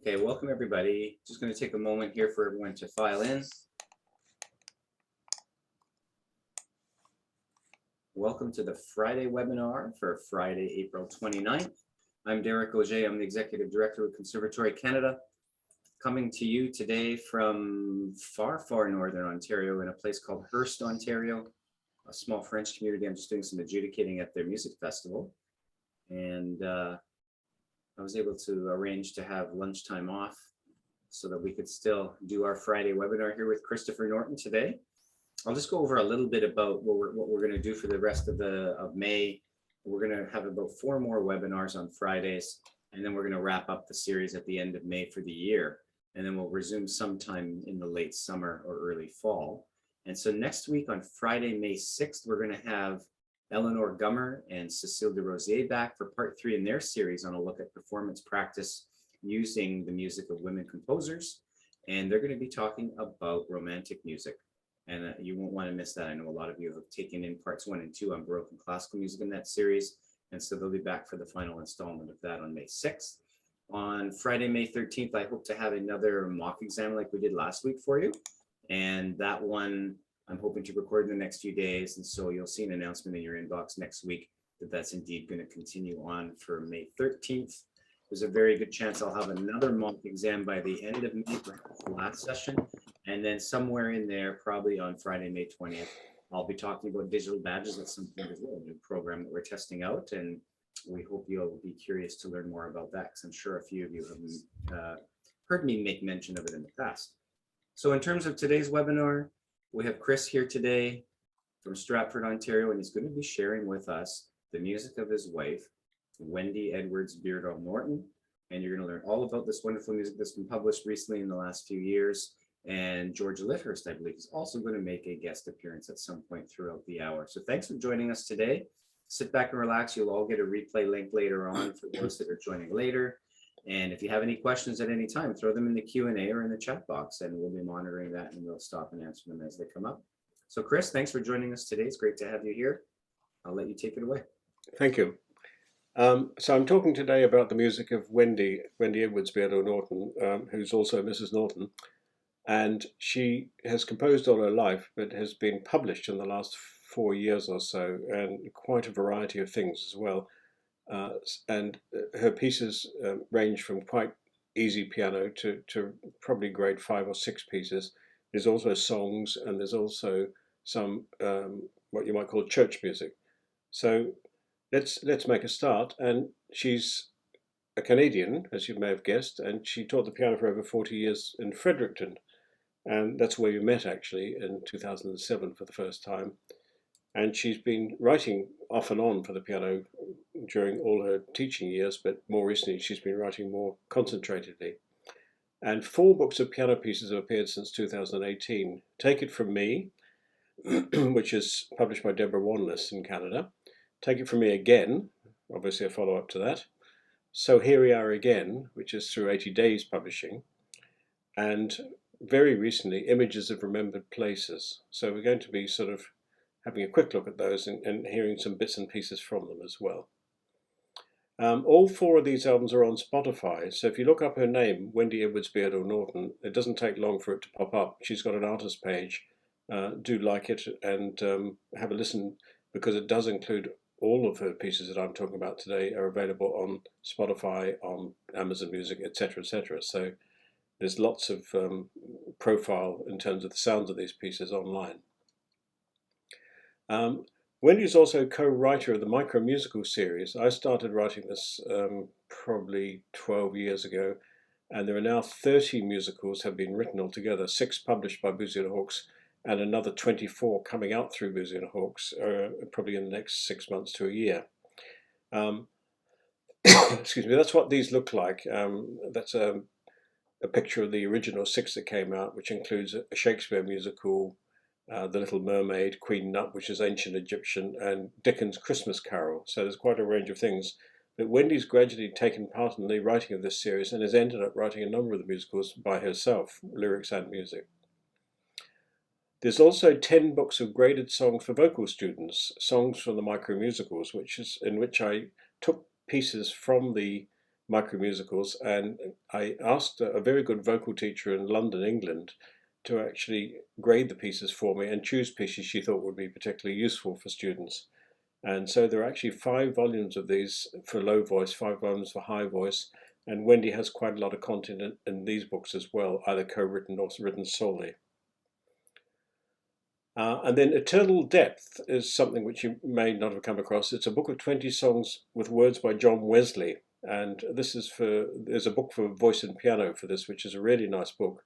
Okay, welcome everybody. Just going to take a moment here for everyone to file in. Welcome to the Friday webinar for Friday, April 29th. I'm Derek Auger. I'm the Executive Director of Conservatory Canada, coming to you today from far, far northern Ontario in a place called Hearst, Ontario, a small French community. I'm just doing some adjudicating at their music festival. And I was able to arrange to have lunchtime off so that we could still do our Friday webinar here with Christopher Norton today. I'll just go over a little bit about what we're going to do for the rest of May. We're going to have about 4 more webinars on Fridays, and then we're going to wrap up the series at the end of May for the year. And then we'll resume sometime in the late summer or early fall. And so next week on Friday, May 6th, we're going to have Eleanor Gummer and Cecile de Rosier back for part 3 in their series on a look at performance practice using the music of women composers. And they're going to be talking about romantic music. And you won't want to miss that. I know a lot of you have taken in parts 1 and 2 on Baroque and classical music in that series. And so they'll be back for the final installment of that on May 6th. On Friday, May 13th, I hope to have another mock exam like we did last week for you. And that one I'm hoping to record in the next few days. And so you'll see an announcement in your inbox next week that that's indeed going to continue on for May 13th. There's a very good chance I'll have another mock exam by the end of May, perhaps the last session. And then somewhere in there, probably on Friday, May 20th, I'll be talking about digital badges at some point as well, a new program that we're testing out. And we hope you'll be curious to learn more about that, because I'm sure a few of you have heard me make mention of it in the past. So in terms of today's webinar, we have Chris here today from Stratford, Ontario, and he's going to be sharing with us the music of his wife, Wendy Beardall Norton. And you're going to learn all about this wonderful music that's been published recently in the last few years. And George Litterst, I believe, is also going to make a guest appearance at some point throughout the hour. So thanks for joining us today. Sit back and relax. You'll all get a replay link later on for those that are joining later. And if you have any questions at any time, throw them in the Q&A or in the chat box, and we'll be monitoring that, and we'll stop and answer them as they come up. So Chris, thanks for joining us today. It's great to have you here. I'll let you take it away. Thank you. So I'm talking today about the music of Wendy Beardall Norton, who's also Mrs. Norton. And she has composed all her life, but has been published in the last 4 years or so, and quite a variety of things as well. And her pieces range from quite easy piano to probably grade 5 or 6 pieces. There's also songs, and there's also some what you might call church music. So let's make a start. And she's a Canadian, as you may have guessed, and she taught the piano for over 40 years in Fredericton. And that's where we met, actually, in 2007 for the first time. And she's been writing off and on for the piano during all her teaching years, but more recently she's been writing more concentratedly. And 4 books of piano pieces have appeared since 2018. Take It From Me, which is published by Deborah Wanless in Canada. Take It From Me Again, obviously a follow-up to that. So Here We Are Again, which is through 80 Days Publishing. And very recently, Images of Remembered Places. So we're going to be sort of having a quick look at those and hearing some bits and pieces from them as well. All 4 of these albums are on Spotify, so if you look up her name, Wendy Beardall Norton, it doesn't take long for it to pop up. She's got an artist page. Do like it and have a listen, because it does include all of her pieces that I'm talking about today are available on Spotify, on Amazon Music, etc., etc. So there's lots of profile in terms of the sounds of these pieces online. Wendy's also co-writer of the micro-musical series. I started writing this probably 12 years ago, and there are now 30 musicals have been written altogether, 6 published by Boosey and Hawkes, and another 24 coming out through Boosey and Hawkes, probably in the next 6 months to a year. Excuse me, that's what these look like. That's a picture of the original 6 that came out, which includes a Shakespeare musical, The Little Mermaid, Queen Nut, which is ancient Egyptian, and Dickens' Christmas Carol. So there's quite a range of things. But Wendy's gradually taken part in the writing of this series and has ended up writing a number of the musicals by herself, lyrics and music. There's also 10 books of graded songs for vocal students, songs from the micro musicals, in which I took pieces from the micro musicals, and I asked a very good vocal teacher in London, England, to actually grade the pieces for me and choose pieces she thought would be particularly useful for students. And so there are actually 5 volumes of these for low voice, 5 volumes for high voice, and Wendy has quite a lot of content in these books as well, either co-written or written solely. And then Eternal Depth is something which you may not have come across. It's a book of 20 songs with words by John Wesley. And this is there's a book for voice and piano for this, which is a really nice book.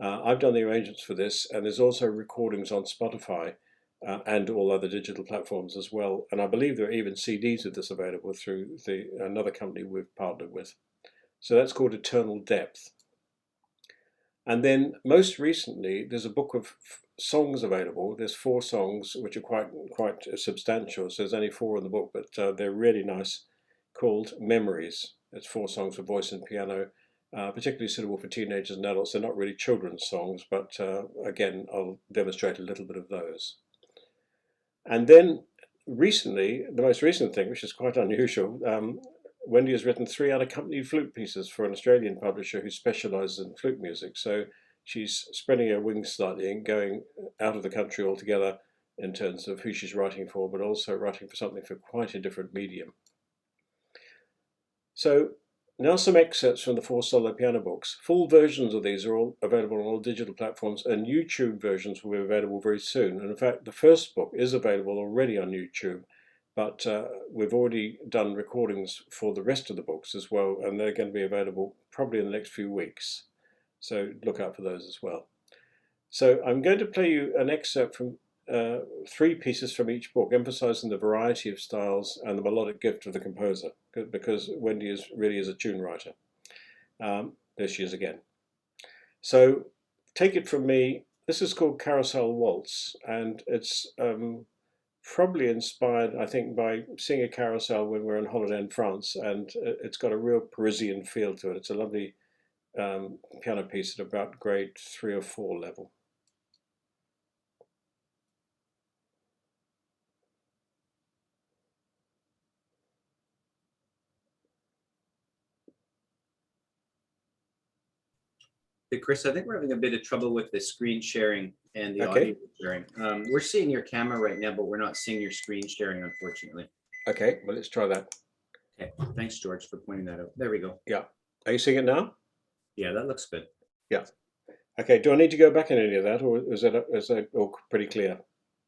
I've done the arrangements for this, and there's also recordings on Spotify and all other digital platforms as well. And I believe there are even CDs of this available through another company we've partnered with. So that's called Eternal Depth. And then most recently, there's a book of songs available. There's 4 songs which are quite substantial. So there's only 4 in the book, but they're really nice, called Memories. It's 4 songs for voice and piano, particularly suitable for teenagers and adults. They're not really children's songs, but again, I'll demonstrate a little bit of those. And then recently, the most recent thing, which is quite unusual, Wendy has written 3 unaccompanied flute pieces for an Australian publisher who specialises in flute music. So she's spreading her wings slightly and going out of the country altogether in terms of who she's writing for, but also writing for something for quite a different medium. So now some excerpts from the 4 solo piano books. Full versions of these are all available on all digital platforms, and YouTube versions will be available very soon. And in fact, the first book is available already on YouTube, but we've already done recordings for the rest of the books as well, and they're going to be available probably in the next few weeks. So look out for those as well. So I'm going to play you an excerpt from 3 pieces from each book, emphasizing the variety of styles and the melodic gift of the composer, because Wendy really is a tune writer. There she is again. So take it from me, this is called Carousel Waltz, and it's probably inspired, I think, by seeing a carousel when we're on holiday in France, and it's got a real Parisian feel to it. It's a lovely piano piece at about grade 3 or 4 level. Hey, Chris, I think we're having a bit of trouble with the screen sharing and the Okay. audio sharing. We're seeing your camera right now, but we're not seeing your screen sharing, unfortunately. Okay, well, let's try that. Okay, thanks, George, for pointing that out. There we go. Yeah. Are you seeing it now? Yeah, that looks good. Yeah. Okay, do I need to go back in any of that, or is that all pretty clear?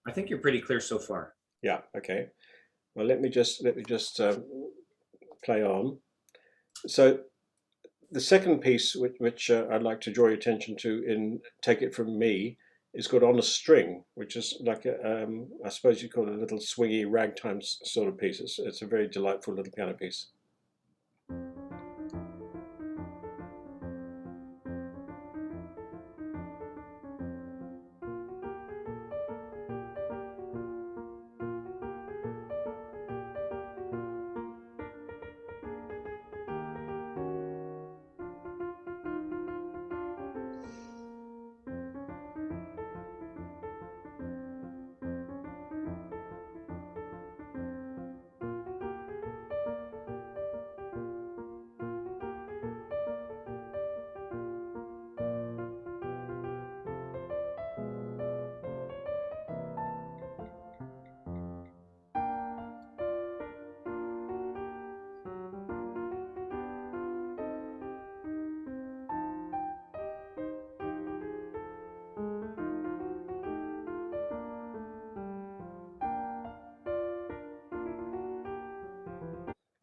I think you're pretty clear so far. Yeah, okay. Well, let me just play on. So the second piece, which I'd like to draw your attention to in Take It From Me, is called On a String, which is like I suppose you'd call it a little swingy ragtime sort of piece. It's a very delightful little piano piece.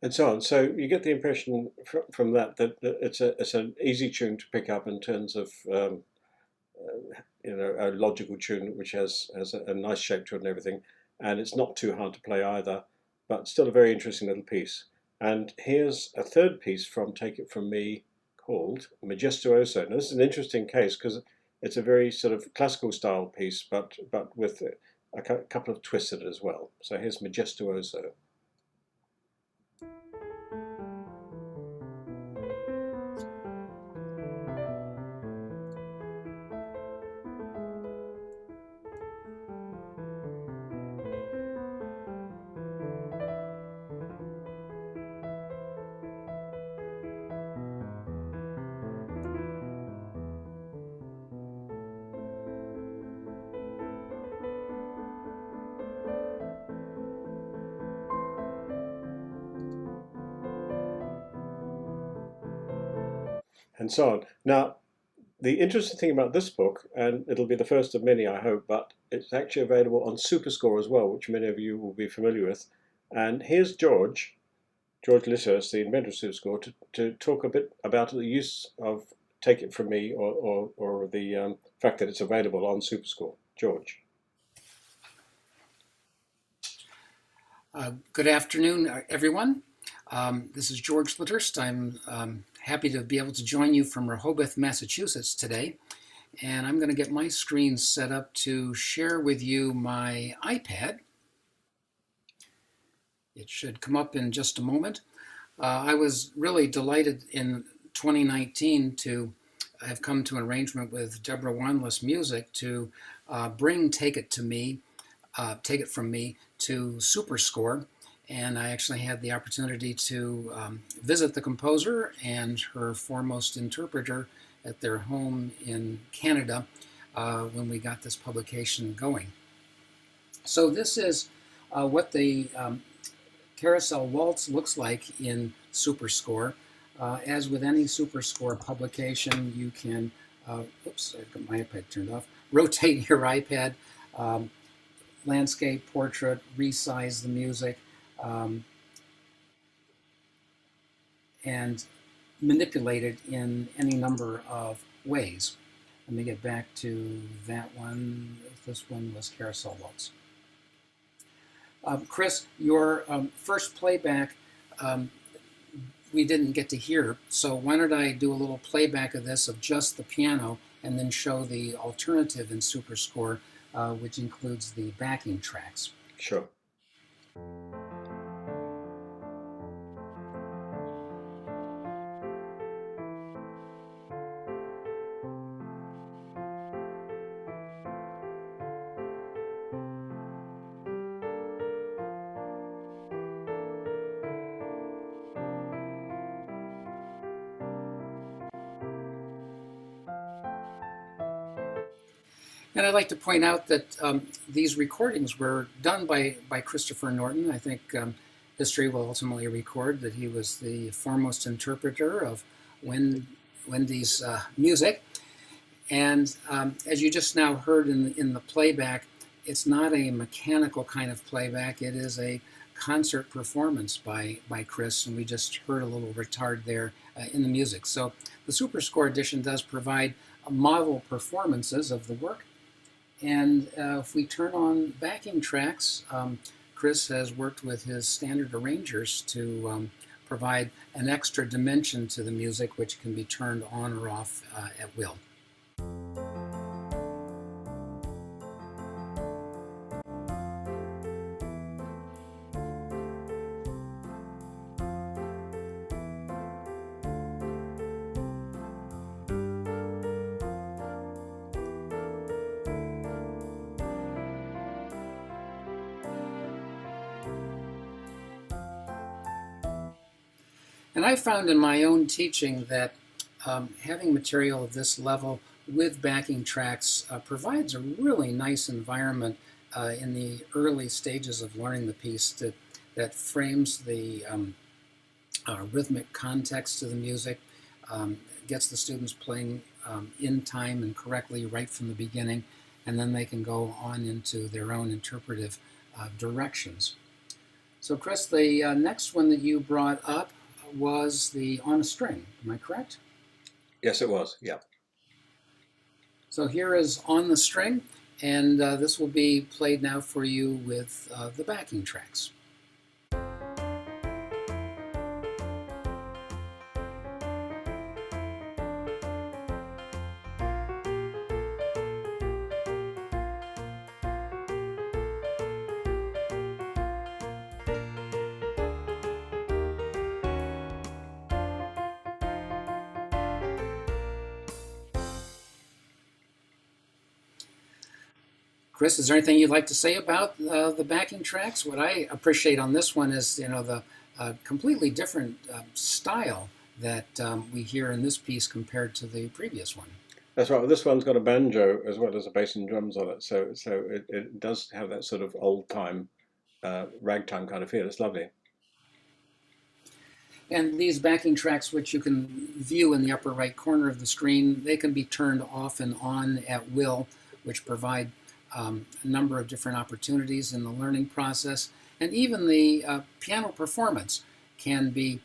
And so on. So you get the impression from that it's an easy tune to pick up in terms of a logical tune which has a nice shape to it and everything, and it's not too hard to play either, but still a very interesting little piece. And here's a third piece from Take It From Me called Majestuoso. Now this is an interesting case because it's a very sort of classical style piece, but with a couple of twists in it as well. So here's Majestuoso. and so on. Now, the interesting thing about this book, and it'll be the first of many, I hope, but it's actually available on Superscore as well, which many of you will be familiar with. And here's George Litterst, the inventor of Superscore, to talk a bit about the use of Take It From Me, or the fact that it's available on Superscore. George. Good afternoon, everyone. This is George Litterst. I'm happy to be able to join you from Rehoboth, Massachusetts today. And I'm going to get my screen set up to share with you my iPad. It should come up in just a moment. I was really delighted in 2019 to have come to an arrangement with Deborah Wanless Music to bring Take It From Me to Superscore. And I actually had the opportunity to visit the composer and her foremost interpreter at their home in Canada when we got this publication going. So this is what the Carousel Waltz looks like in Superscore. As with any Superscore publication, you can, oops, I've got my iPad turned off, rotate your iPad, landscape, portrait, resize the music, and manipulate it in any number of ways. Let me get back to that one. This one was Carousel Waltz. Chris, your first playback we didn't get to hear, so why don't I do a little playback of this of just the piano and then show the alternative in Superscore, which includes the backing tracks. Sure. And I'd like to point out that these recordings were done by Christopher Norton. I think history will ultimately record that he was the foremost interpreter of Wendy's music. And as you just now heard in the playback, it's not a mechanical kind of playback. It is a concert performance by Chris, and we just heard a little retard there in the music. So the Superscore edition does provide model performances of the work. And if we turn on backing tracks, Chris has worked with his standard arrangers to provide an extra dimension to the music, which can be turned on or off at will. And I found in my own teaching that having material of this level with backing tracks provides a really nice environment in the early stages of learning the piece that frames the rhythmic context to the music, gets the students playing in time and correctly right from the beginning, and then they can go on into their own interpretive directions. So Chris, the next one that you brought up was the On a String, am I correct? Yes, it was, yeah. So here is On the String, and this will be played now for you with the backing tracks. Chris, is there anything you'd like to say about the backing tracks? What I appreciate on this one is, the completely different style that we hear in this piece compared to the previous one. That's right. Well, this one's got a banjo as well as a bass and drums on it, so it does have that sort of old time, ragtime kind of feel. It's lovely. And these backing tracks, which you can view in the upper right corner of the screen, they can be turned off and on at will, which provide a number of different opportunities in the learning process. And even the piano performance can be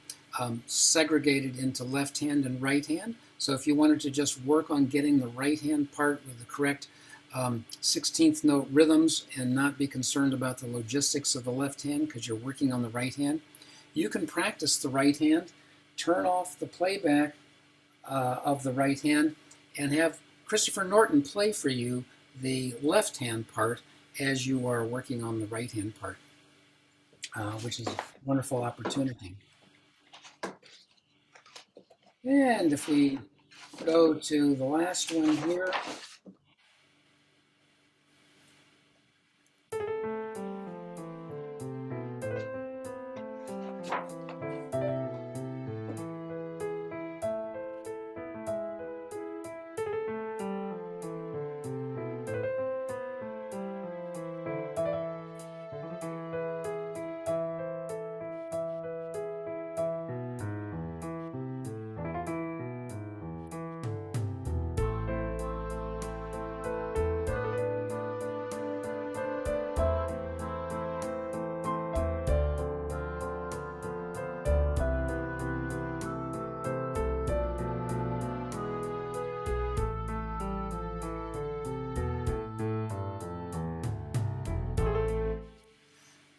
segregated into left hand and right hand. So if you wanted to just work on getting the right hand part with the correct 16th note rhythms and not be concerned about the logistics of the left hand because you're working on the right hand, you can practice the right hand, turn off the playback of the right hand, and have Christopher Norton play for you the left hand part as you are working on the right hand part, which is a wonderful opportunity. And if we go to the last one here,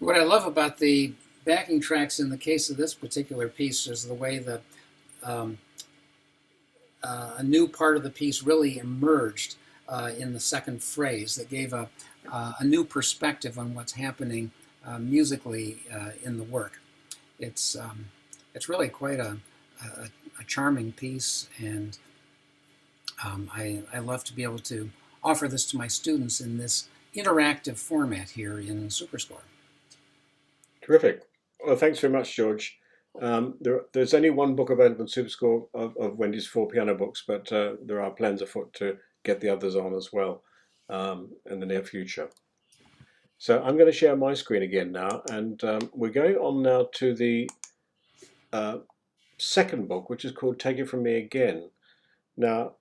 what I love about the backing tracks in the case of this particular piece is the way that a new part of the piece really emerged in the second phrase that gave a new perspective on what's happening musically in the work. It's really quite a charming piece, and I love to be able to offer this to my students in this interactive format here in Superscore. Terrific. Well, thanks very much, George. There's only one book available in Superscore of Wendy's 4 piano books, but there are plans afoot to get the others on as well in the near future. So I'm going to share my screen again now, and we're going on now to the second book, which is called Take It From Me Again. Now,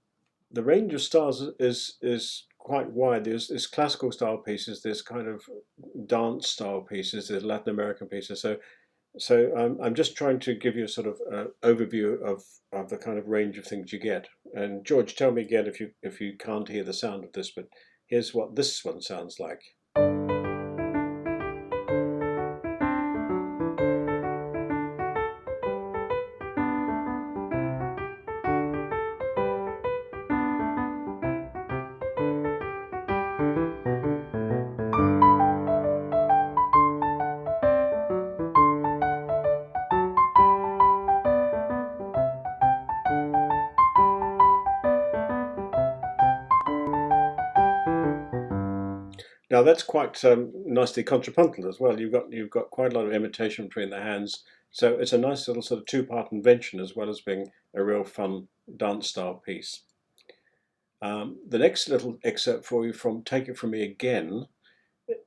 the range of styles is quite wide. There's classical style pieces, there's kind of dance style pieces, there's Latin American pieces. So I'm just trying to give you a sort of overview of the kind of range of things you get. And George, tell me again if you can't hear the sound of this, but here's what this one sounds like. Now that's quite nicely contrapuntal as well. You've got quite a lot of imitation between the hands, so it's a nice little sort of two-part invention as well as being a real fun dance style piece. The next little excerpt for you from Take It From Me Again.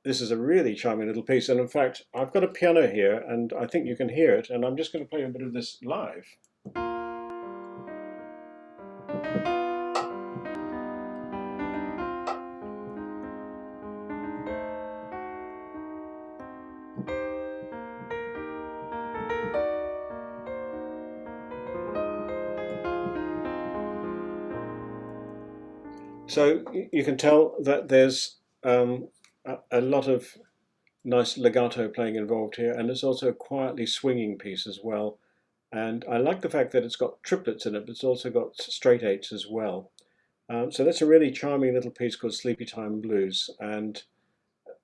This is a really charming little piece, and in fact I've got a piano here and I think you can hear it, and I'm just going to play a bit of this live. So you can tell that there's a lot of nice legato playing involved here, and it's also a quietly swinging piece as well. And I like the fact that it's got triplets in it, but it's also got straight eights as well. So that's a really charming little piece called Sleepy Time Blues, and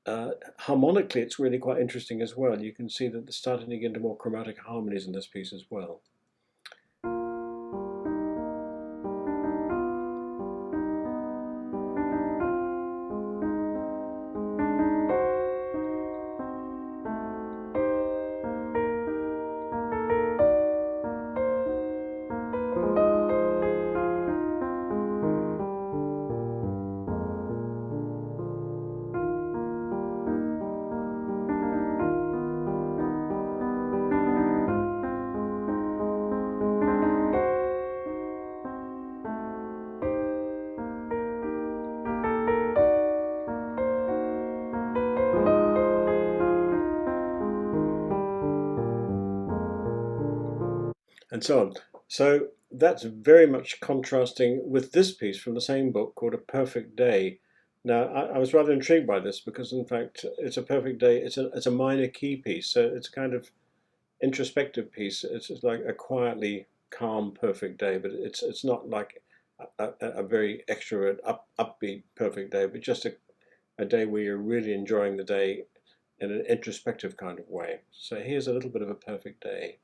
harmonically it's really quite interesting as well. You can see that they're starting to get into more chromatic harmonies in this piece as well. and so on. So that's very much contrasting with this piece from the same book called A Perfect Day. Now, I was rather intrigued by this because, in fact, it's a perfect day. It's a minor key piece, so it's kind of introspective piece. It's just like a quietly calm, perfect day, but it's not like a very extrovert, upbeat, perfect day, but just a day where you're really enjoying the day in an introspective kind of way. So here's a little bit of a perfect day.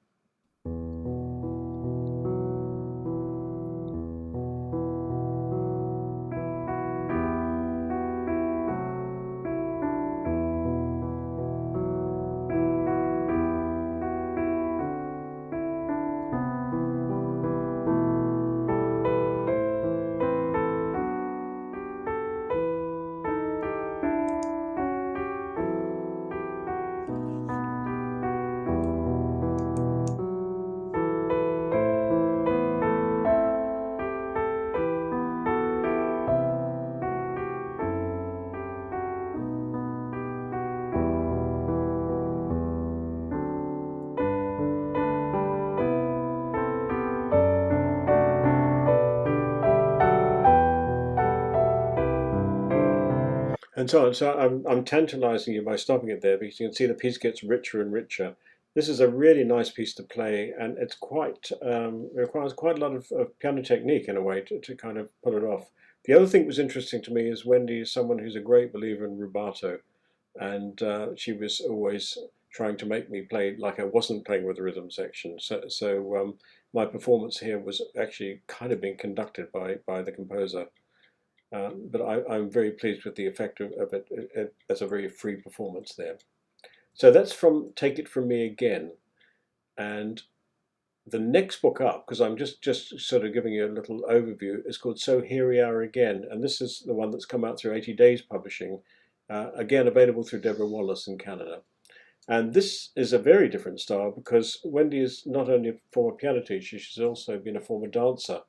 And so on. So I'm tantalizing you by stopping it there because you can see the piece gets richer and richer. This is a really nice piece to play, and it's quite requires quite a lot of piano technique in a way to kind of pull it off. The other thing that was interesting to me is Wendy is someone who's a great believer in rubato, and she was always trying to make me play like I wasn't playing with the rhythm section. So my performance here was actually kind of being conducted by the composer. But I'm very pleased with the effect of it as a very free performance there. So that's from Take It From Me Again. And the next book up, because I'm just sort of giving you a little overview, is called So Here We Are Again. And this is the one that's come out through 80 Days Publishing, again available through Deborah Wallace in Canada. And this is a very different style because Wendy is not only a former piano teacher, she's also been a former dancer.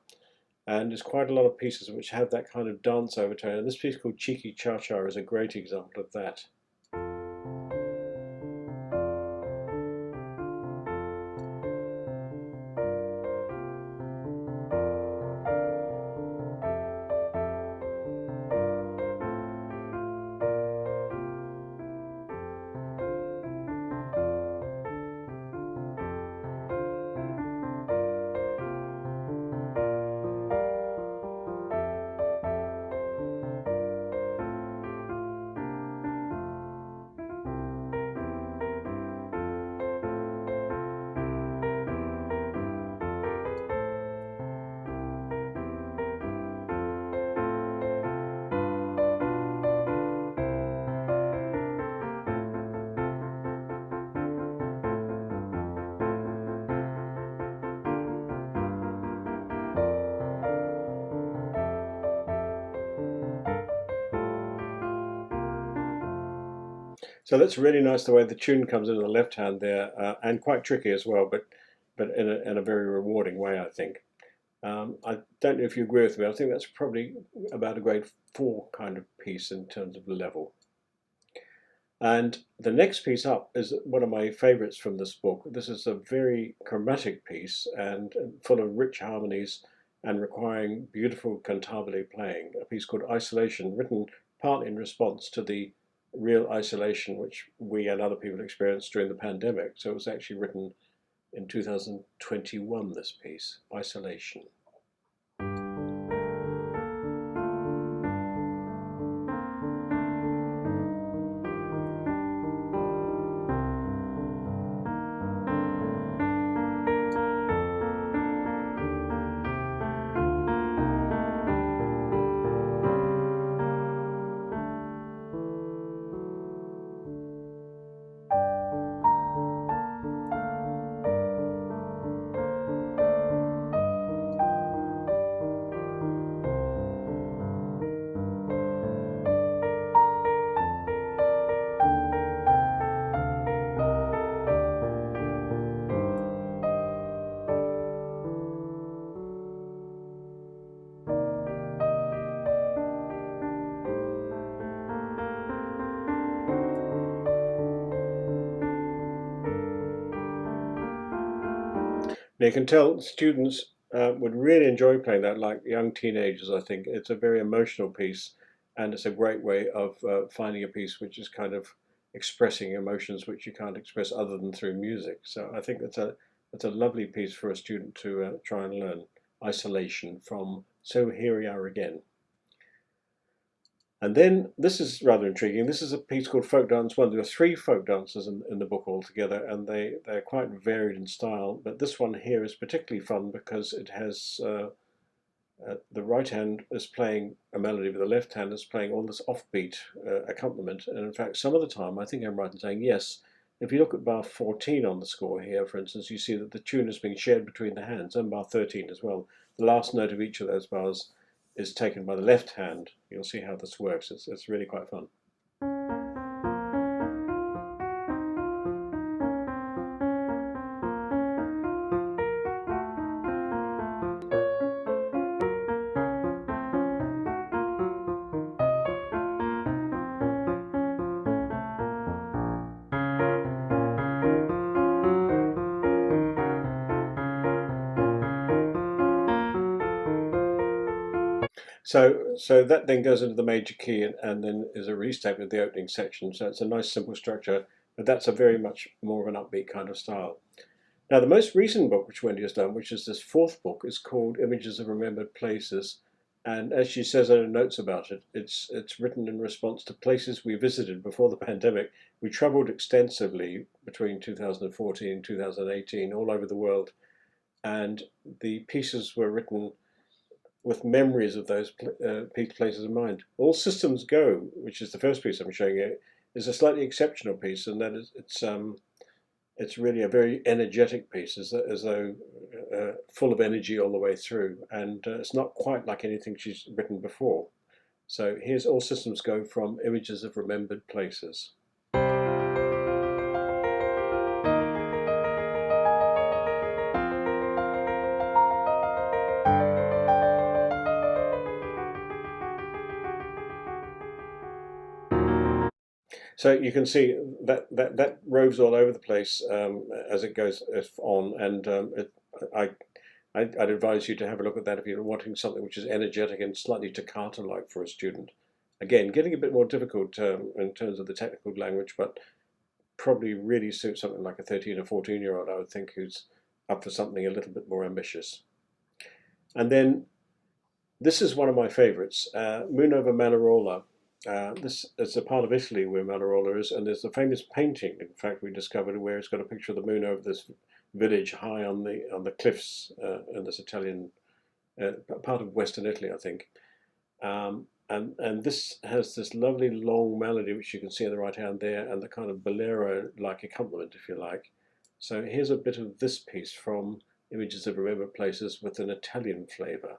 And there's quite a lot of pieces which have that kind of dance overtone. And this piece called Cheeky Cha Cha is a great example of that. So that's really nice the way the tune comes in the left hand there, and quite tricky as well, but in a very rewarding way, I think. I don't know if you agree with me. I think that's probably about a grade 4 kind of piece in terms of level. And the next piece up is one of my favorites from this book. This is a very chromatic piece and full of rich harmonies and requiring beautiful cantabile playing, a piece called Isolation, written partly in response to the real isolation which we and other people experienced during the pandemic. So it was actually written in 2021, this piece, Isolation. You can tell students would really enjoy playing that, like young teenagers, I think. It's a very emotional piece, and it's a great way of finding a piece which is kind of expressing emotions which you can't express other than through music. So I think that's a lovely piece for a student to try and learn. Isolation from So Here We Are Again. And then this is rather intriguing. This is a piece called Folk Dance 1. There are 3 folk dances in the book altogether, and they're quite varied in style. But this one here is particularly fun because it has the right hand is playing a melody, but the left hand is playing all this offbeat accompaniment. And in fact, some of the time, I think I'm right in saying yes. If you look at bar 14 on the score here, for instance, you see that the tune is being shared between the hands, and bar 13 as well. The last note of each of those bars is taken by the left hand. You'll see how this works. It's really quite fun. So that then goes into the major key and then is a restatement of the opening section. So it's a nice simple structure, but that's a very much more of an upbeat kind of style. Now the most recent book which Wendy has done, which is this 4th book, is called Images of Remembered Places. And as she says in her notes about it, it's written in response to places we visited before the pandemic. We travelled extensively between 2014 and 2018 all over the world, and the pieces were written with memories of those places in mind. All Systems Go, which is the first piece I'm showing you, is a slightly exceptional piece, and that is it's really a very energetic piece, as though full of energy all the way through, and it's not quite like anything she's written before. So here's All Systems Go from Images of Remembered Places. So you can see that roves all over the place as it goes on, and I'd advise you to have a look at that if you're wanting something which is energetic and slightly toccata-like for a student. Again, getting a bit more difficult in terms of the technical language, but probably really suits something like a 13 or 14-year-old, I would think, who's up for something a little bit more ambitious. And then this is one of my favorites, Moon over Manarola. This is a part of Italy where Manarola is, and there's a famous painting, in fact, we discovered, where it's got a picture of the moon over this village high on the cliffs in this Italian part of Western Italy, I think. And this has this lovely long melody, which you can see on the right hand there, and the kind of bolero-like accompaniment, if you like. So here's a bit of this piece from Images of Remembered Places with an Italian flavour.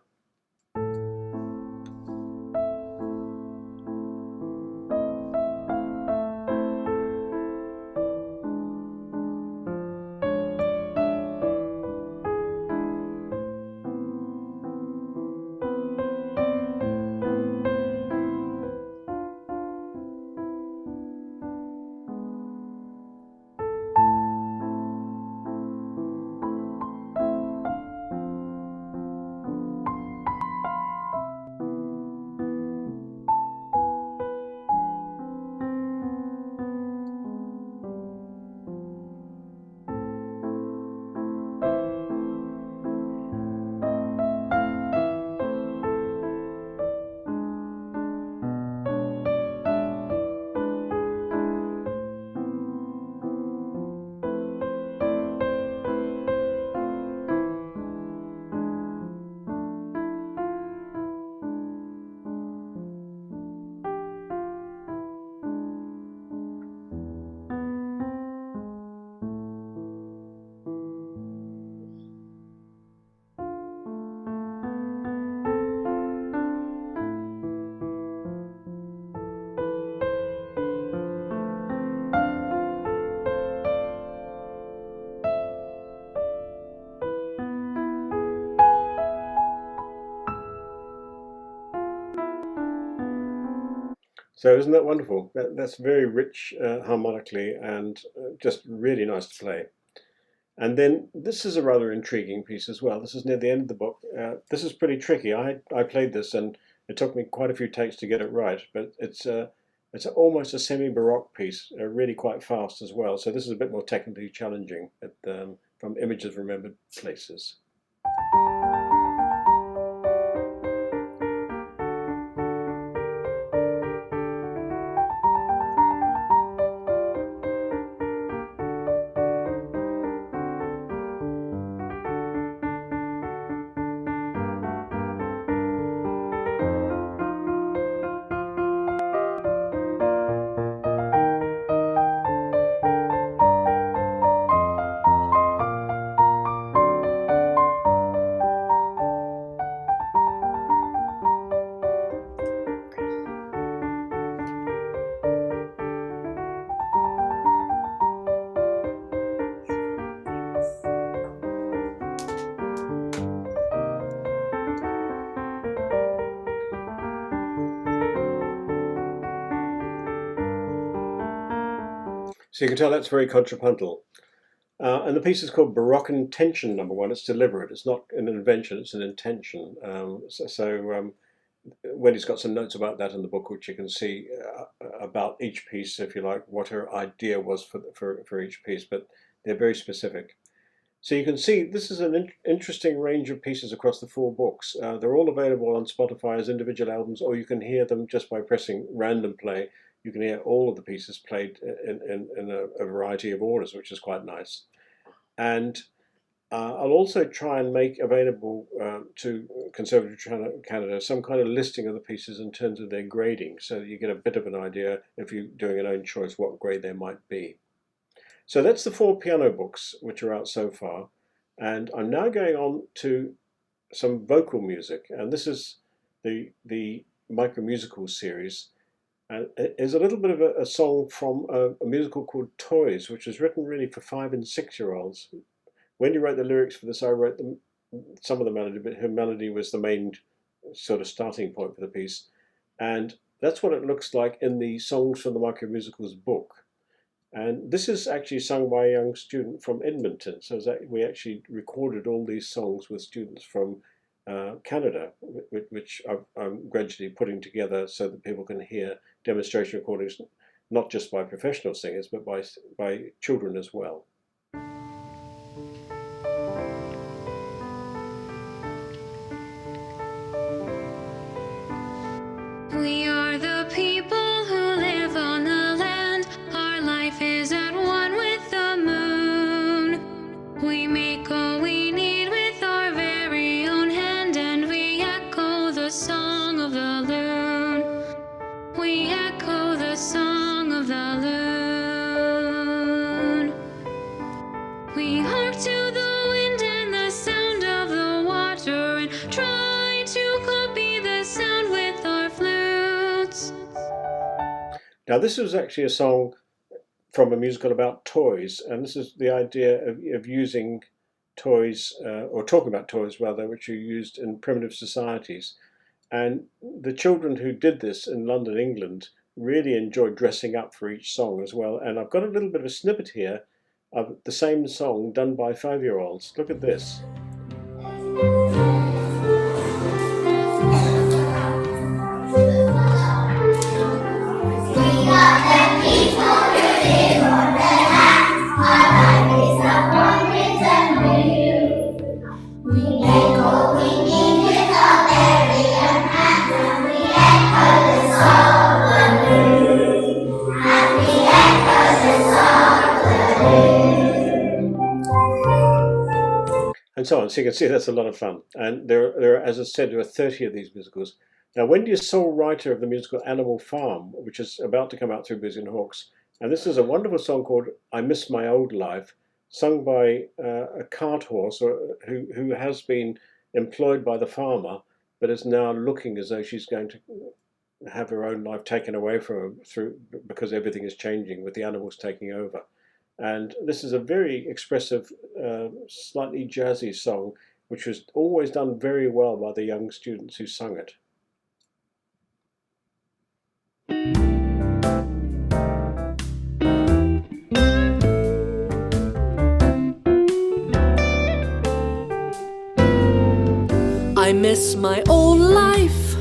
So isn't that wonderful? That's very rich harmonically and just really nice to play. And then this is a rather intriguing piece as well. This is near the end of the book. This is pretty tricky. I played this and it took me quite a few takes to get it right, but it's almost a semi-baroque piece, really quite fast as well. So this is a bit more technically challenging from Images of Remembered Places. So you can tell that's very contrapuntal. And the piece is called Baroque Intention #1. It's deliberate. It's not an invention, it's an intention. Wendy's got some notes about that in the book, which you can see about each piece, if you like, what her idea was for each piece, but they're very specific. So you can see this is an interesting range of pieces across the 4 books. They're all available on Spotify as individual albums, or you can hear them just by pressing random play. You can hear all of the pieces played in a variety of orders, which is quite nice. And I'll also try and make available to Conservatory Canada some kind of listing of the pieces in terms of their grading, so that you get a bit of an idea, if you're doing an own choice, what grade they might be. So that's the 4 piano books which are out so far. And I'm now going on to some vocal music. And this is the Micro Musical series. And it's a little bit of a song from a musical called Toys, which was written really for 5- and 6-year-olds. Wendy wrote the lyrics for this. I wrote some of the melody, but her melody was the main sort of starting point for the piece. And that's what it looks like in the Songs from the Micro Musicals book. And this is actually sung by a young student from Edmonton. So we actually recorded all these songs with students from Canada, which I'm gradually putting together so that people can hear demonstration recordings, not just by professional singers, but by children as well. We are the people who live on the land. Our life is at one with the moon. We make all we need with our very own hand, and we echo the song of the loon. We echo the song of the loon. We hark to the wind and the sound of the water, and try to copy the sound with our flutes. Now this was actually a song from a musical about toys, and this is the idea of using toys, or talking about toys rather, which are used in primitive societies. And the children who did this in London, England, really enjoyed dressing up for each song as well. And I've got a little bit of a snippet here of the same song done by 5-year-olds. Look at this. And so on. So you can see that's a lot of fun. And there are, as I said, there are 30 of these musicals. Now, Wendy is sole writer of the musical Animal Farm, which is about to come out through Busy and Hawkes. And this is a wonderful song called I Miss My Old Life, sung by a cart horse who has been employed by the farmer, but is now looking as though she's going to have her own life taken away from her because everything is changing with the animals taking over. And this is a very expressive, slightly jazzy song, which was always done very well by the young students who sung it. I miss my old life,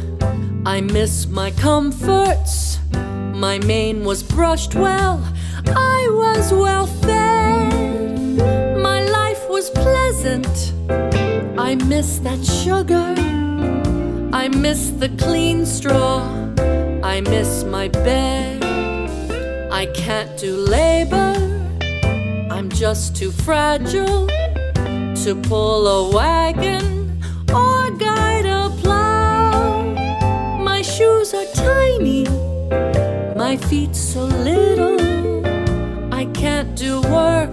I miss my comforts. My mane was brushed well, I was well fed. My life was pleasant, I miss that sugar. I miss the clean straw, I miss my bed. I can't do labor, I'm just too fragile to pull a wagon or guide a plow. My shoes are tiny, my feet so little. I can't do work,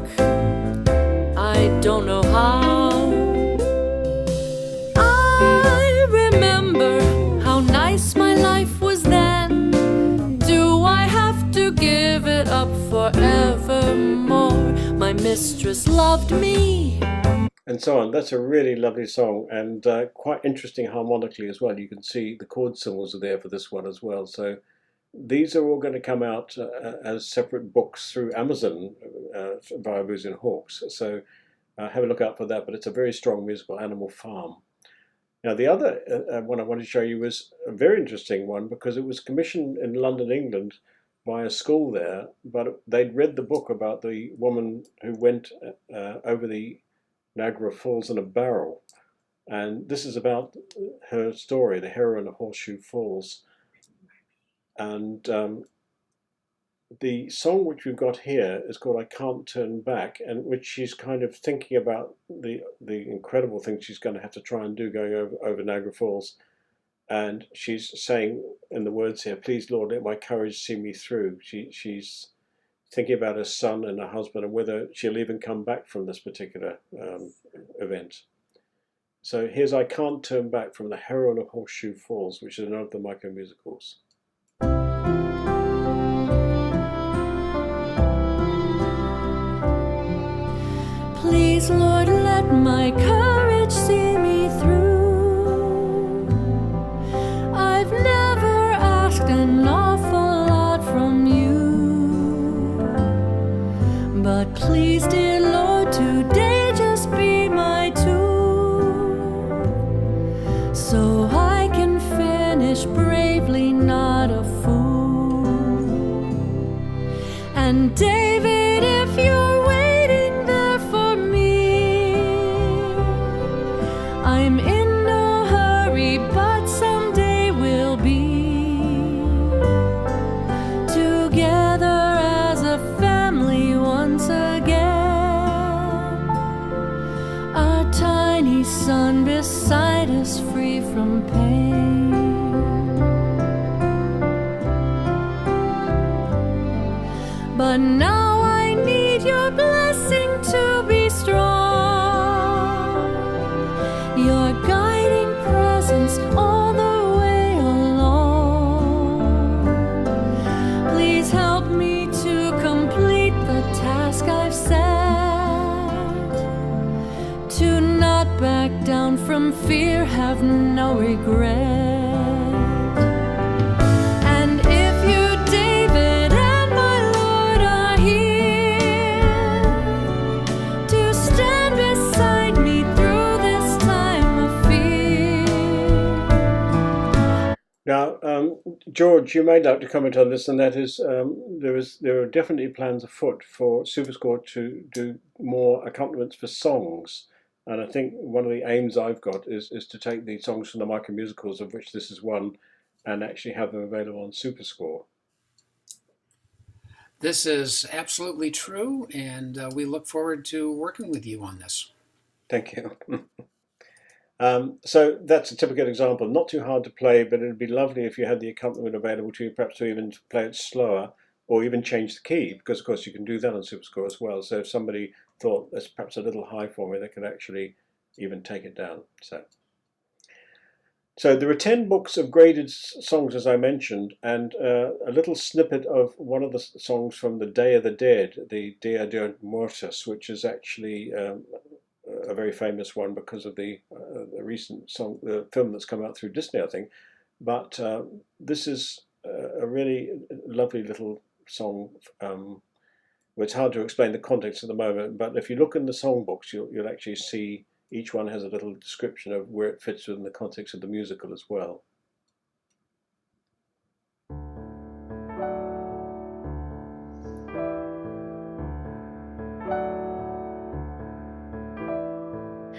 I don't know how. I remember how nice my life was then. Do I have to give it up forevermore? My mistress loved me. And so on. That's a really lovely song, and quite interesting harmonically as well. You can see the chord symbols are there for this one as well. So these are all going to come out as separate books through Amazon via Booze and Hawks. So have a look out for that. But it's a very strong musical, Animal Farm. Now the other one I wanted to show you was a very interesting one because it was commissioned in London, England by a school there, but they'd read the book about the woman who went over the Niagara Falls in a barrel. And this is about her story, the heroine of Horseshoe Falls. And the song which we've got here is called I Can't Turn Back, and which she's kind of thinking about the incredible things she's going to have to try and do going over Niagara Falls. And she's saying in the words here, please Lord, let my courage see me through. She's thinking about her son and her husband and whether she'll even come back from this particular event. So here's I Can't Turn Back from the heroine of Horseshoe Falls, which is another of the micro musicals. Please, Lord, let my courage see me through. I've never asked an awful lot from you, but please, dear Lord, today just be my tool, so I can finish bravely, not a fool. And David, if you're waiting there for me, I'm in no hurry, but someday we'll be together as a family once again. Our tiny son beside us, free from pain. But now I need your blessing to be strong, your guiding presence all the way along. Please help me to complete the task I've set, to not back down from fear, have no regret. And if you, David, and my Lord are here to stand beside me through this time of fear. Now, George, you may like to comment on this, and that is there are definitely plans afoot for Superscore to do more accompaniments for songs. And I think one of the aims I've got is to take the songs from the micro musicals, of which this is one, and actually have them available on Superscore. This is absolutely true, and we look forward to working with you on this. Thank you. So that's a typical example. Not too hard to play, but it'd be lovely if you had the accompaniment available to you, perhaps to even play it slower, or even change the key, because of course you can do that on Superscore as well. So if somebody thought that's perhaps a little high for me, they could actually even take it down. So there are 10 books of graded songs, as I mentioned, and a little snippet of one of the songs from the Day of the Dead, the Dia de Muertos, which is actually a very famous one because of the recent song, the film that's come out through Disney, I think. But this is a really lovely little song. It's hard to explain the context at the moment, but if you look in the songbooks, you'll actually see each one has a little description of where it fits within the context of the musical as well.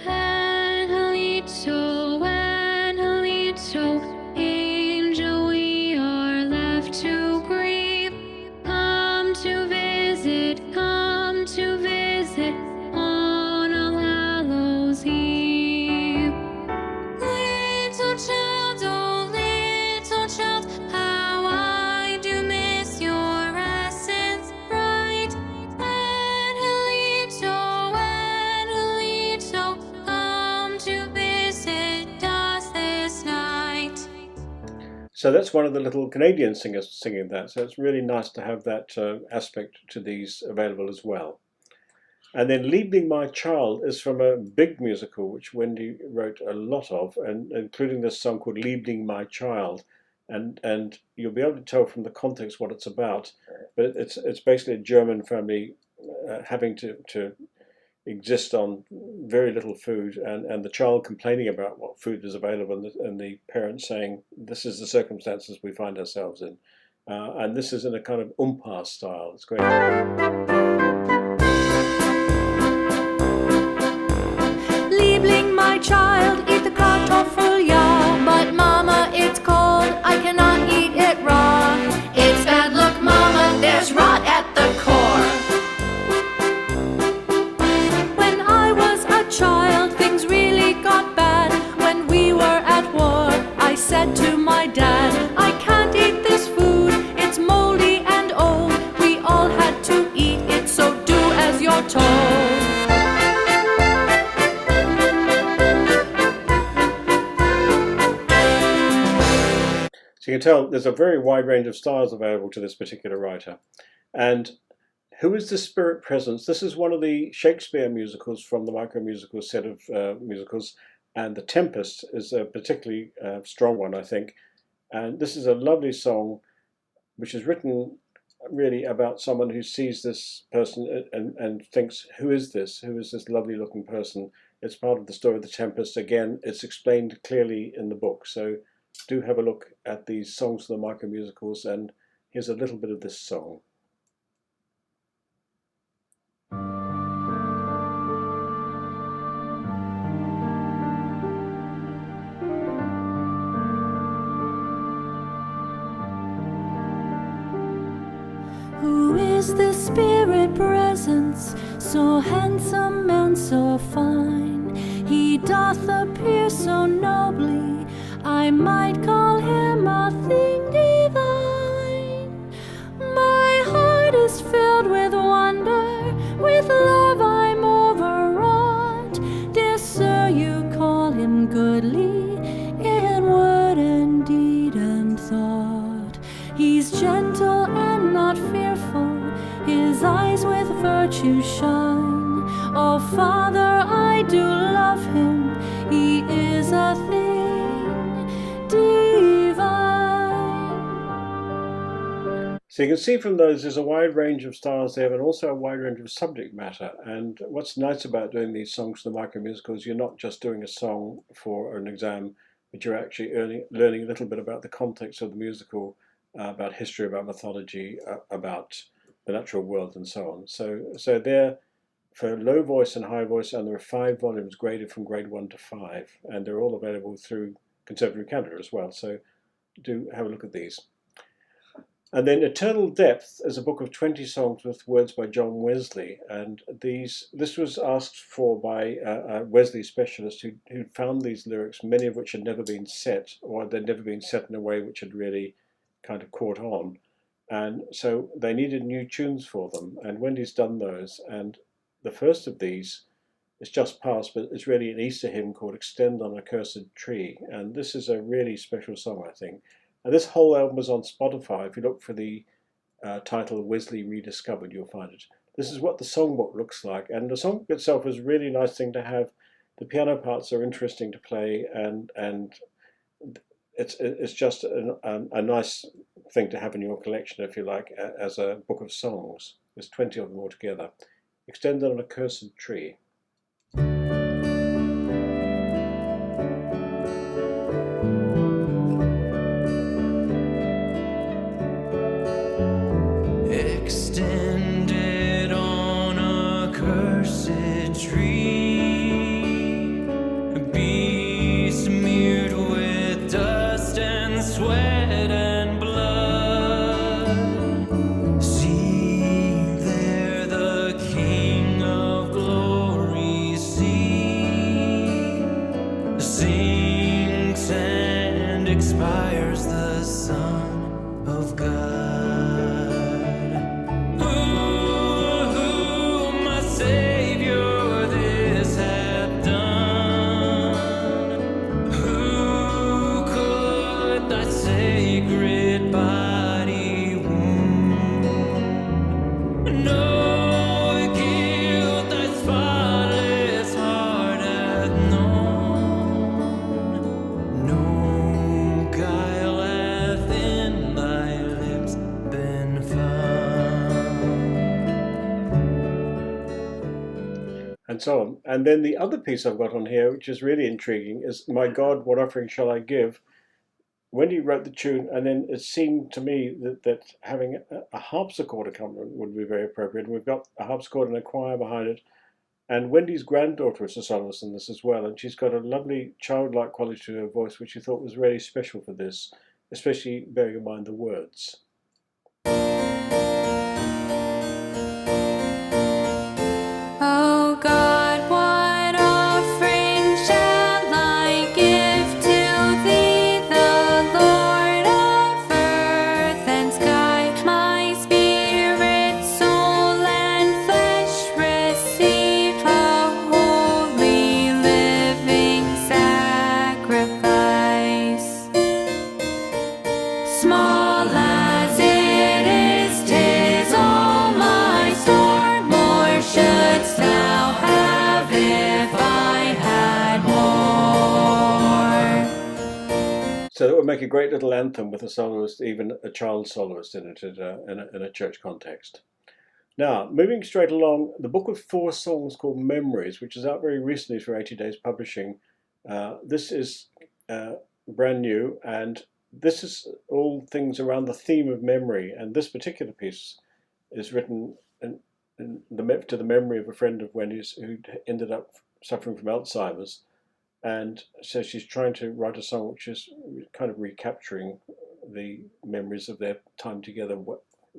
Angelito, Angelito, angel, we are left to grieve. Come to visit on All Hallows Eve. Little child, oh little child, how I do miss your essence bright. Angelito, Angelito, come to visit us this night. So that's one of the little Canadian singers singing that. So it's really nice to have that aspect to these available as well. And then Liebling My Child is from a big musical which Wendy wrote a lot of, and including this song called Liebling My Child. And you'll be able to tell from the context what it's about. But it's basically a German family having to exist on very little food, and the child complaining about what food is available, and the parents saying, this is the circumstances we find ourselves in. And this is in a kind of Umpar style. It's great. Liebling, my child, eat the kartoffel, ja. But mama, it's cold, I cannot eat it raw. It's bad luck, mama, there's rot at the core. When I was a child, things really got bad. When we were at war, I said to my dad, I can't eat this food, it's moldy and old. We all had to eat it, so do as you're told. So you can tell there's a very wide range of styles available to this particular writer. And who is the spirit presence? This is one of the Shakespeare musicals from the micro-musical set of musicals, and The Tempest is a particularly strong one, I think. And this is a lovely song which is written really about someone who sees this person and thinks, who is this? Who is this lovely looking person? It's part of the story of The Tempest. Again, it's explained clearly in the book. So do have a look at these songs of the micro-musicals, and here's a little bit of this song. Who is this spirit presence, so handsome and so fine? He doth appear so nobly, I might call him a thing divine. My heart is filled with wonder, with love I'm overwrought. Dear sir, you call him goodly in word and deed and thought. He's gentle and not fearful, his eyes with virtue shine. Oh Father, I do love him, he is a thing divine. So you can see from those there's a wide range of styles there, but also a wide range of subject matter. And what's nice about doing these songs for the micro-musicals, you're not just doing a song for an exam, but you're actually learning a little bit about the context of the musical, about history, about mythology, about the natural world, and so on. So they're for low voice and high voice, and there are 5 volumes graded from grade 1 to 5, and they're all available through Conservatory Canada as well. So do have a look at these. And then Eternal Depth is a book of 20 songs with words by John Wesley, and this was asked for by a Wesley specialist who found these lyrics, many of which had never been set, or they'd never been set in a way which had really kind of caught on. And so they needed new tunes for them, and Wendy's done those. And the first of these is just passed, but it's really an Easter hymn called Extend on a Cursed Tree. And this is a really special song, I think. And this whole album is on Spotify. If you look for the title Wesley Rediscovered, you'll find it. This is what the songbook looks like. And the songbook itself is a really nice thing to have. The piano parts are interesting to play, and it's just a nice thing to have in your collection, if you like, as a book of songs. There's 20 of them altogether. Extended on a Cursed Tree. sinks and expires the Son of God. Ooh, my Savior, this hath done. Who could thy sacred body wound? No guilt thy spotless heart hath known. No guile hath in thy lips been found. And so on. And then the other piece I've got on here, which is really intriguing, is My God, What Offering Shall I Give? Wendy wrote the tune, and then it seemed to me that having a harpsichord accompaniment would be very appropriate. And we've got a harpsichord and a choir behind it. And Wendy's granddaughter is a soloist in this as well, and she's got a lovely childlike quality to her voice, which she thought was really special for this, especially bearing in mind the words. Oh God, what offering shall I give to thee, the Lord of earth and sky? My spirit, soul, and flesh receive a holy living sacrifice. Small as it is, 'tis all my store. More shouldst thou have if I had more. So that would make a great little anthem with a soloist, even a child soloist in it, in a church context. Now, moving straight along, the book of 4 songs called Memories, which is out very recently for 80 Days Publishing. This is brand new, and this is all things around the theme of memory. And this particular piece is written to the memory of a friend of Wendy's who ended up suffering from Alzheimer's. And so she's trying to write a song which is kind of recapturing the memories of their time together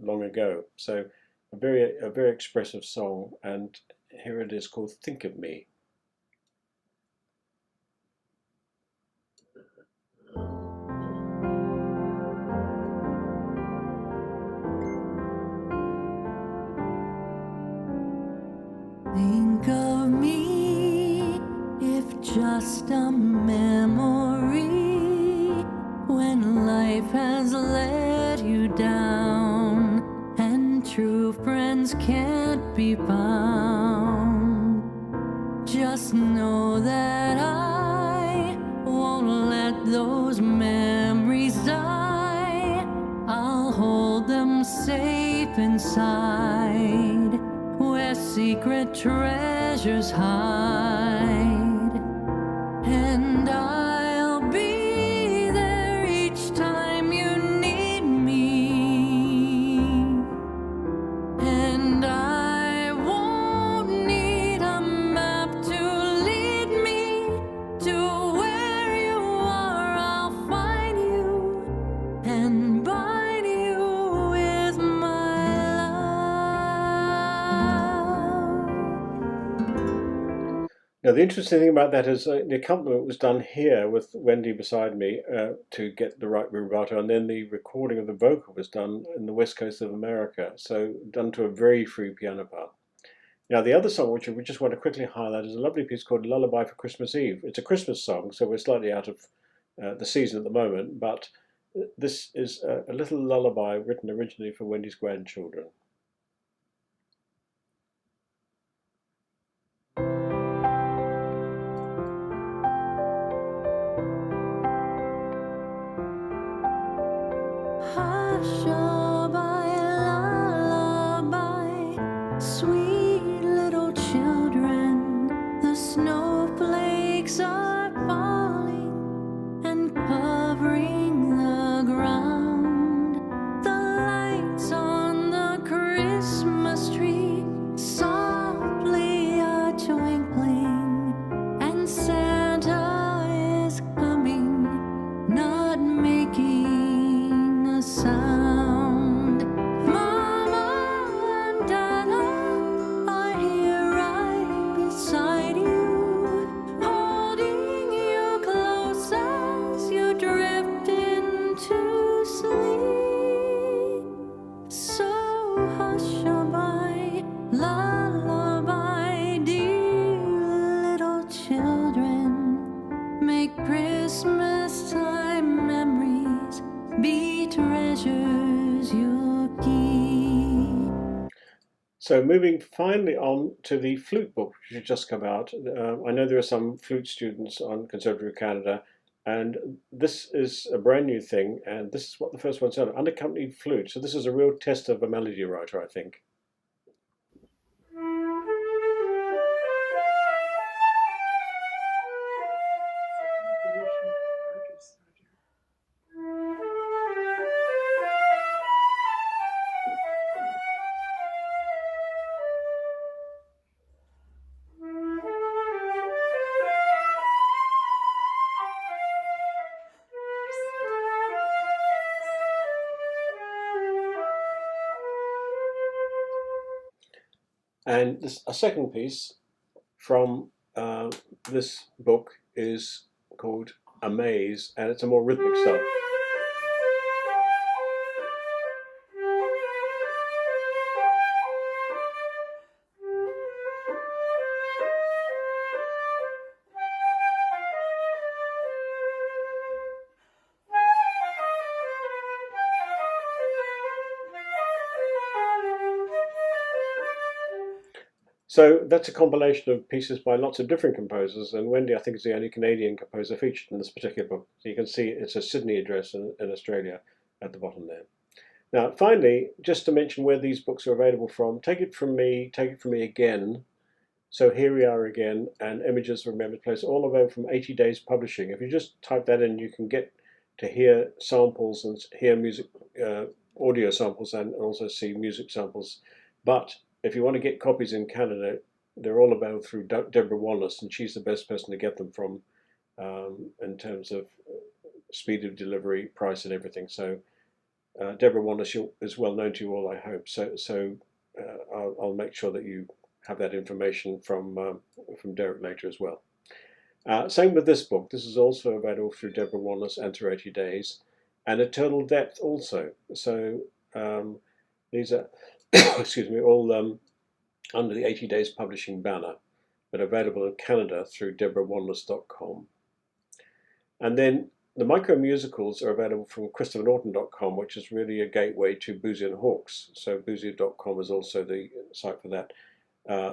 long ago. So a very expressive song, and here it is called Think of Me. Think of me, if just a memory, when life has let you down and true friends can't be found. Just know that I won't let those memories die. I'll hold them safe inside, where secret treasures hide. And I'll be there each time you need me. And I won't need a map to lead me to where you are. I'll find you and bind you with my love. Now, the interesting thing about that is the accompaniment was done here with Wendy beside me to get the right vibrato, and then the recording of the vocal was done in the west coast of America, so done to a very free piano part. Now, the other song which we just want to quickly highlight is a lovely piece called Lullaby for Christmas Eve. It's a Christmas song, so we're slightly out of the season at the moment, but this is a little lullaby written originally for Wendy's grandchildren. Hush-a-bye, lullaby, sweet little children. The snowflakes are falling and covering the ground. The lights on the Christmas time memories be treasures you'll keep. So moving finally on to the flute book, which has just come out. I know there are some flute students on Conservatory Canada, and this is a brand new thing, and this is what the first one said, unaccompanied flute. So this is a real test of a melody writer, I think. And a second piece from this book is called Amaze, and it's a more rhythmic style. So that's a compilation of pieces by lots of different composers, and Wendy, I think, is the only Canadian composer featured in this particular book. So you can see it's a Sydney address in Australia at the bottom there. Now, finally, just to mention where these books are available from, Take It From Me Again. So Here We Are Again, and Images from Remembered Place, all available from 80 Days Publishing. If you just type that in, you can get to hear samples and hear music, audio samples, and also see music samples. But if you want to get copies in Canada, they're all available through Deborah Wallace, and she's the best person to get them from in terms of speed of delivery, price, and everything. So Deborah Wallace is well known to you all, I hope. So I'll make sure that you have that information from Derek later as well. Same with this book. This is also available through Deborah Wallace and through 80 Days, and Eternal Depth also. So these are excuse me, all under the 80 Days Publishing banner, but available in Canada through deborahwallace.com. And then the micro musicals are available from ChristopherNorton.com, which is really a gateway to Boozy and Hawks. So Boozy.com is also the site for that.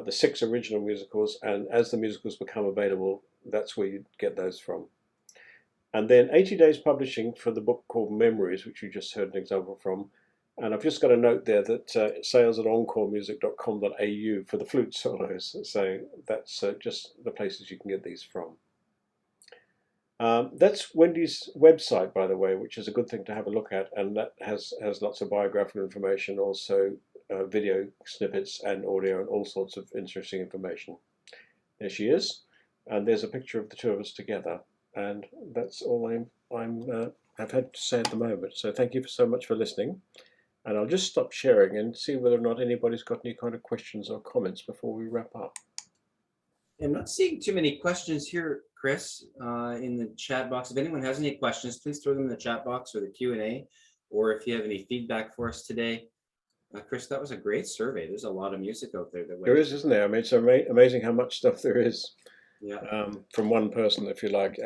The 6 original musicals, and as the musicals become available, that's where you get those from. And then 80 Days Publishing for the book called Memories, which you just heard an example from. And I've just got a note there that sales at encoremusic.com.au for the flute solos. So that's just the places you can get these from. That's Wendy's website, by the way, which is a good thing to have a look at. And that has lots of biographical information, also video snippets and audio and all sorts of interesting information. There she is. And there's a picture of the two of us together. And that's all I've had to say at the moment. So thank you so much for listening. And I'll just stop sharing and see whether or not anybody's got any kind of questions or comments before we wrap up. I'm not seeing too many questions here, Chris, in the chat box. If anyone has any questions, please throw them in the chat box or the Q&A, or if you have any feedback for us today. Chris, that was a great survey. There's a lot of music out there. There is, isn't there? I mean, it's amazing how much stuff there is. Yeah. From one person, if you like.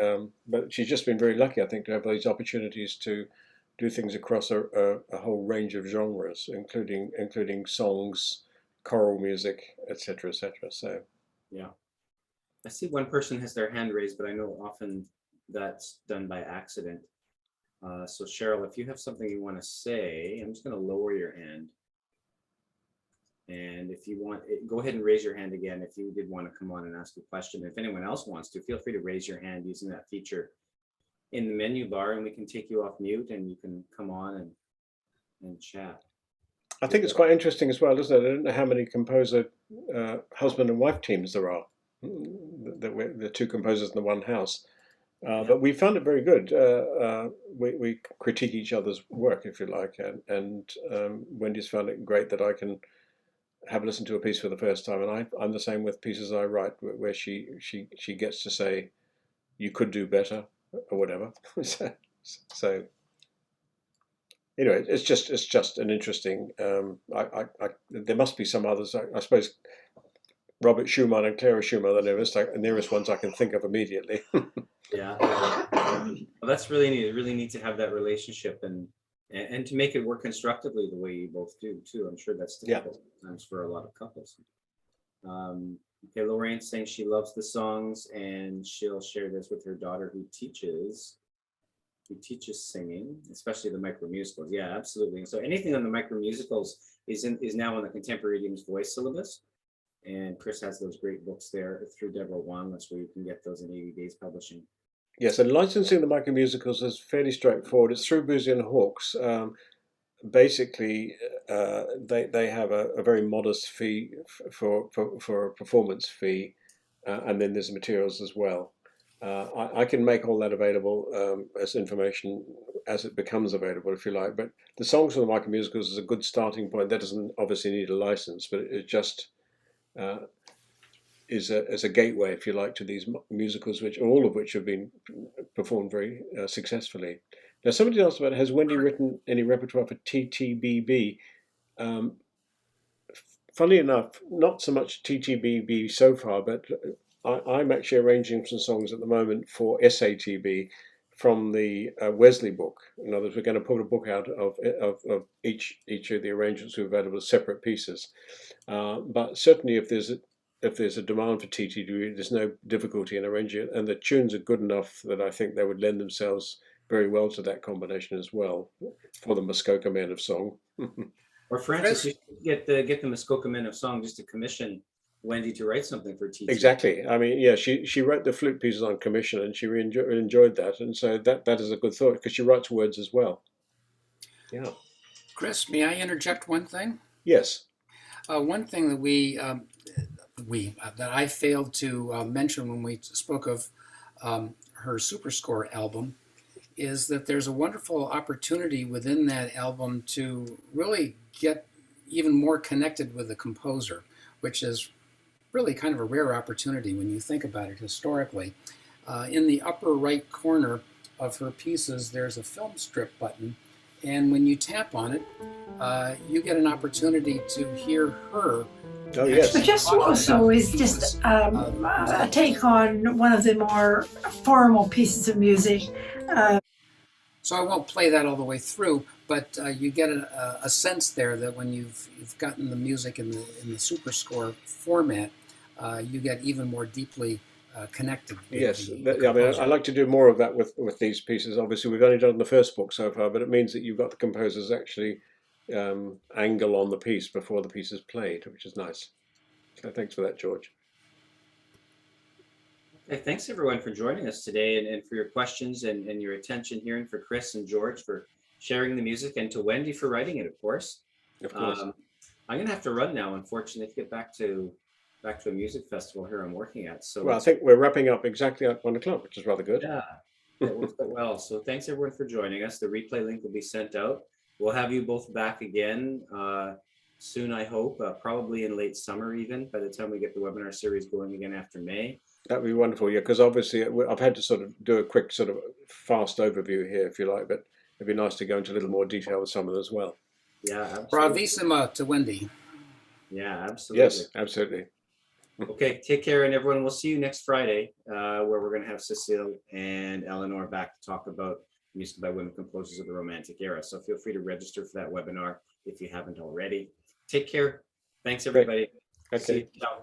But she's just been very lucky, I think, to have these opportunities to do things across a whole range of genres, including songs, choral music, etc., etc. So, yeah, I see one person has their hand raised, but I know often that's done by accident. So Cheryl, if you have something you want to say, I'm just going to lower your hand. And if you want, go ahead and raise your hand again if you did want to come on and ask a question. If anyone else wants to, feel free to raise your hand using that feature in the menu bar, and we can take you off mute and you can come on and chat. I think it's quite interesting as well, isn't it? I don't know how many composer husband and wife teams there are. The two composers in the one house. But we found it very good. We critique each other's work, if you like, and Wendy's found it great that I can have listened to a piece for the first time, and I'm the same with pieces I write, where she gets to say, "You could do better," or whatever. So anyway, it's just an interesting. There must be some others. I suppose Robert Schumann and Clara Schumann are the nearest ones I can think of immediately. Yeah. Well, that's really neat. Really need to have that relationship and to make it work constructively the way you both do too. I'm sure that's Yeah. difficult sometimes for a lot of couples. Okay, Lorraine's saying she loves the songs and she'll share this with her daughter who teaches singing, especially the micro musicals. Yeah, absolutely. So anything on the micro musicals is now on the Contemporary Idiom's Voice syllabus. And Chris has those great books there through Deborah Wanless where you can get those in 80 Days Publishing. Yes, and licensing the micro musicals is fairly straightforward. It's through Boozy and Hawkes. Basically, they have a very modest fee for a performance fee, and then there's materials as well. I can make all that available as information as it becomes available, if you like. But the songs from the micro musicals is a good starting point. That doesn't obviously need a license, but it just is as a gateway, if you like, to these musicals, all of which have been performed very successfully. Now, somebody asked about, has Wendy written any repertoire for TTBB? Funnily enough, not so much TTBB so far, but I'm actually arranging some songs at the moment for SATB from the Wesley book. In other words, we're going to put a book out of each of the arrangements we've available as separate pieces. But certainly, if there's a demand for TTB, there's no difficulty in arranging it, and the tunes are good enough that I think they would lend themselves very well to that combination as well for the Muskoka Men of Song. Or Francis, you should get the Muskoka Men of Song just to commission Wendy to write something for TT. Exactly. I mean, yeah, she wrote the flute pieces on commission, and she enjoyed that, and so that is a good thought because she writes words as well. Yeah. Chris, may I interject one thing? Yes. One thing that that I failed to mention when we spoke of her Superscore album is that there's a wonderful opportunity within that album to really get even more connected with the composer, which is really kind of a rare opportunity when you think about it historically. In the upper right corner of her pieces, there's a film strip button, and when you tap on it, you get an opportunity to hear her. Oh, yes. But just also is just a take on one of the more formal pieces of music. So I won't play that all the way through, but you get a sense there that when you've gotten the music in the Superscore format, you get even more deeply connected. Yes, I like to do more of that with these pieces. Obviously, we've only done the first book so far, but it means that you've got the composer's actually angle on the piece before the piece is played, which is nice. So thanks for that, George. Okay, thanks everyone for joining us today and for your questions and your attention here, and for Chris and George for sharing the music, and to Wendy for writing it, of course. Of course. I'm gonna have to run now, unfortunately, to get back to a music festival here I'm working at. So Well, I think we're wrapping up exactly at 1 o'clock, which is rather good. yeah, that works out well. So thanks everyone for joining us. The replay link will be sent out. We'll have you both back again soon, I hope, probably in late summer even, by the time we get the webinar series going again after May. That'd be wonderful, yeah, because obviously I've had to sort of do a quick sort of fast overview here, if you like, but it'd be nice to go into a little more detail with some of them as well. Yeah, absolutely. Bravissima to Wendy. Yeah, absolutely. Yes, absolutely. Okay, take care, and everyone. We'll see you next Friday, where we're going to have Cecile and Eleanor back to talk about music by women composers of the Romantic era. So feel free to register for that webinar if you haven't already. Take care. Thanks, everybody. Okay. See you. Ciao.